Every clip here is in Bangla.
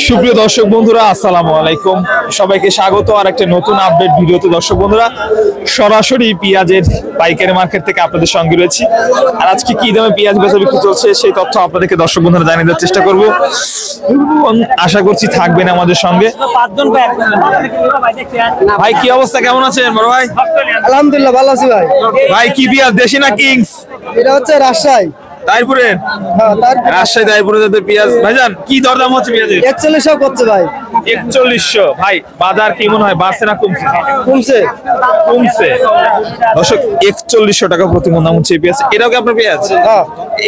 সুপ্রিয় দর্শক বন্ধুরা, আসসালামু আলাইকুম। সবাইকে স্বাগত আর একটা নতুন আপডেট ভিডিওতে। দর্শক বন্ধুরা, সরাসরি পেঁয়াজের পাইকারি মার্কেট থেকে আপনাদের সঙ্গে রয়েছি। আর আজকে কি দামে পেঁয়াজ বেচা বিক্রি চলছে সেই তথ্য আপনাদেরকে দর্শক বন্ধুরা জানিয়ে দেওয়ার চেষ্টা করব। আশা করছি থাকবেন আমাদের সঙ্গে। ভাই কি অবস্থা, কেমন আছেন বড় ভাই? আলহামদুলিল্লাহ ভালো আছি ভাই। ভাই কি পেঁয়াজ, দেশি না কিংস? এটা হচ্ছে রাজশাহী। তারপরে রাজশাহী তারপরে পেঁয়াজ ভাইজান কি দরদাম হচ্ছে পেঁয়াজের? 4100 করছে ভাই। 4100। ভাই বাজার কি মনে হয় বাড়ছে না কমছে? কমছে। দর্শক 4100 টাকা প্রতি মন দাম হচ্ছে এই পেঁয়াজ। এটাও কি আপনার পেঁয়াজ? হ্যাঁ।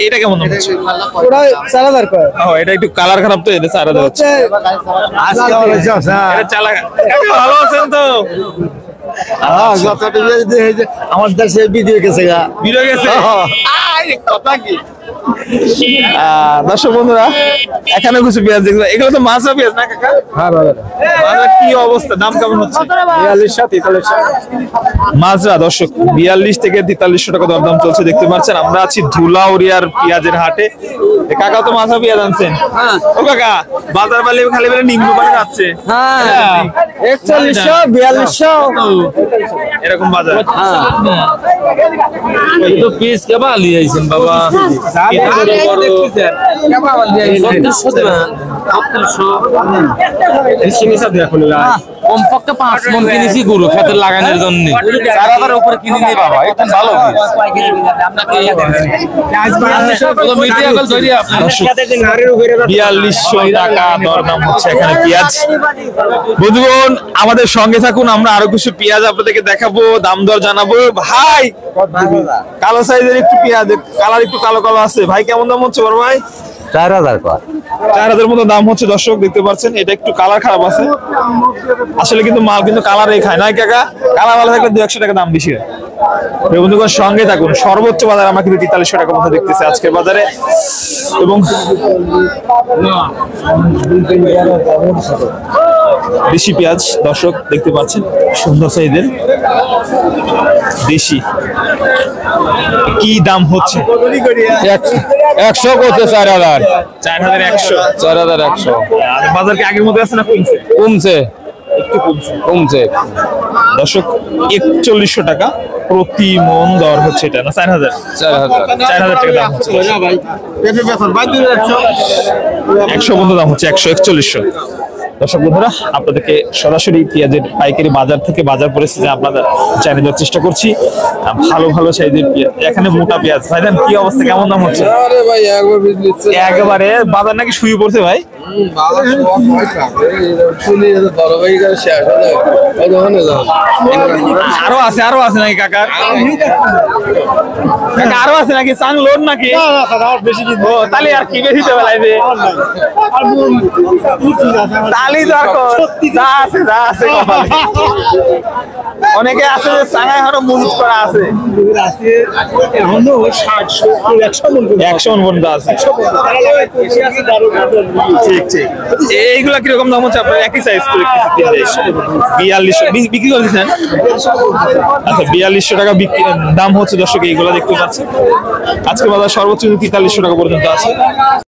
এটা কেমন দাম হচ্ছে? ওটা 4000 করে। ও এটা একটু কালার খারাপ তো, এটা 4000 হচ্ছে। আজকে এটা চালা কাকা ভালো আছেন তো? আমার দেশে বিয়ে গেছে গা। বিরো গেছে কথা কি? দর্শক বন্ধুরা, এখানে কিছু পেঁয়াজ দেখবে, এগুলো তো মাছা পেঁয়াজ না কাকা? হ্যাঁ বাবা। মাছরা কি অবস্থা, দাম কেমন হচ্ছে? 4200 মাজরা দর্শক 42 থেকে 4300 টাকা দরদাম চলছে। দেখতে পাচ্ছেন আমরা আছি ধুলাউড়িয়ার পেঁয়াজের হাটে। কাকা তো মাছা পেঁয়াজ আনছেন? ও কাকা বাজার বালি খালি বেলা নিম্ন পানি যাচ্ছে। হ্যাঁ 4100 4200 এরকম বাজার। তো পিস কেবা লিয়েছেন বাবা কমপক্ষে 5 মন কিনেছি গরু খেতে লাগানোর জন্য। 4000 উপরে কিনে নেই বাবা, একদম ভালো টাকা দরদাম হচ্ছে এখানে পেঁয়াজ। বন্ধুগণ আমাদের সঙ্গে থাকুন, আমরা আরো কিছু পেঁয়াজ আপনাদেরকে দেখাবো, দাম দর জানাবো। ভাই কালো সাইজের একটু পেঁয়াজ, কালার একটু কালো কালো আছে। ভাই কেমন দাম হচ্ছে বড় ভাই? 4000 করে। 4000 মতো দাম হচ্ছে। দর্শক দেখতে পাচ্ছেন এটা একটু কালার খারাপ আছে। আসলে কিন্তু মাল কিন্তু কালারে খায় না কাকা, কালার ভালো থাকলে 200 টাকা দাম বেশি হয়। বন্ধুগণ সঙ্গে থাকুন। সর্বোচ্চ বাজার আমরা কিন্তু 4300 টাকা মতো দেখতেছি আজকের বাজারে। এবং দেশি পেঁয়াজ দর্শক দেখতে পাচ্ছেন, সুন্দর সাইজের দেশি। কি দাম হচ্ছে? 100 করতে 4000 4100। 4100 বাজার কি আগের মতো আছে না কমছে? কমছে, একটু কমছে। কমছে দর্শক 4100 টাকা প্রতি মন দর হচ্ছে এটা না 4000? 4000 টাকা দাম হচ্ছে। 100 বন্ধু দাম হচ্ছে 14100। দর্শক বন্ধুরা আপনাদেরকে সরাসরি পেঁয়াজের পাইকারি বাজার থেকে বাজার পরিস্থিতি আপনাদের জানিয়ে দেওয়ার চেষ্টা করছি। ভালো ভালো সাইজের পেঁয়াজ, এখানে মোটা পেঁয়াজ। ভাইজান কি অবস্থা, কেমন দাম হচ্ছে? আরে ভাই একবার বিজনেস একেবারে বাজার নাকি শুয়ে পড়ছে ভাই? আরো আছে নাকি কাকা? আরো আছে নাকি? চাং লোড নাকি? ও তাহলে আর কি বেশি তো বেলাইবে। অনেকে আছে যে চাঙায় হলো মজুত করা আছে, 100 মন পর্যন্ত আছে। ঠিক ঠিক। এইগুলা কিরকম দাম হচ্ছে আপনার? একই সাইজ করে 4200 বিক্রি করে দিচ্ছেন? আচ্ছা 4200 টাকা দাম হচ্ছে দর্শক। এইগুলা দেখতে পাচ্ছেন আজকে বাজার সর্বোচ্চ 4300 টাকা পর্যন্ত আছে।